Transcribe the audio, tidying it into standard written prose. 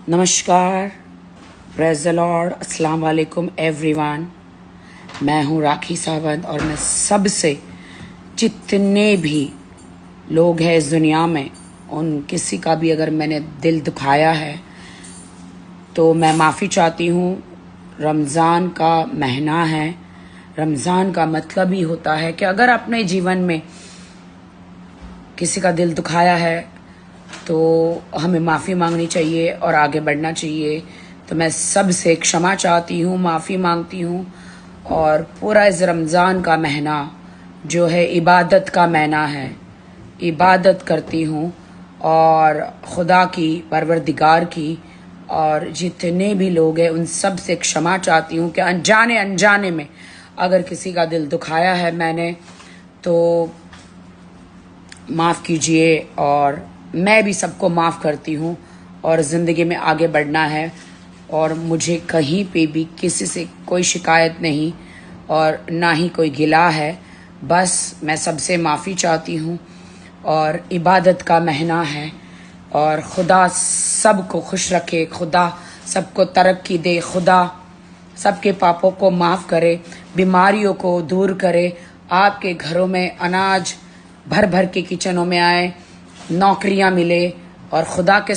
नमस्कार, praise the Lord, अस्सलाम वालेकुम एवरीवन। मैं हूँ राखी सावंत और मैं सबसे जितने भी लोग हैं इस दुनिया में उन किसी का भी अगर मैंने दिल दुखाया है तो मैं माफ़ी चाहती हूँ। रमज़ान का महीना है। रमज़ान का मतलब ही होता है कि अगर अपने जीवन में किसी का दिल दुखाया है तो हमें माफ़ी मांगनी चाहिए और आगे बढ़ना चाहिए। तो मैं सबसे क्षमा चाहती हूँ, माफ़ी मांगती हूँ। और पूरा इस रमज़ान का महीना जो है इबादत का महीना है, इबादत करती हूँ और खुदा की, परवरदिगार की, और जितने भी लोग हैं उन सब से क्षमा चाहती हूँ कि अनजाने में अगर किसी का दिल दुखाया है मैंने तो माफ़ कीजिए। और मैं भी सबको माफ़ करती हूँ और ज़िंदगी में आगे बढ़ना है और मुझे कहीं पे भी किसी से कोई शिकायत नहीं और ना ही कोई गिला है। बस मैं सबसे माफ़ी चाहती हूँ और इबादत का महीना है और खुदा सबको खुश रखे, खुदा सबको तरक्की दे, खुदा सबके पापों को माफ़ करे, बीमारियों को दूर करे, आपके घरों में अनाज भर भर के किचनों में आए, नौकरियां मिले और खुदा के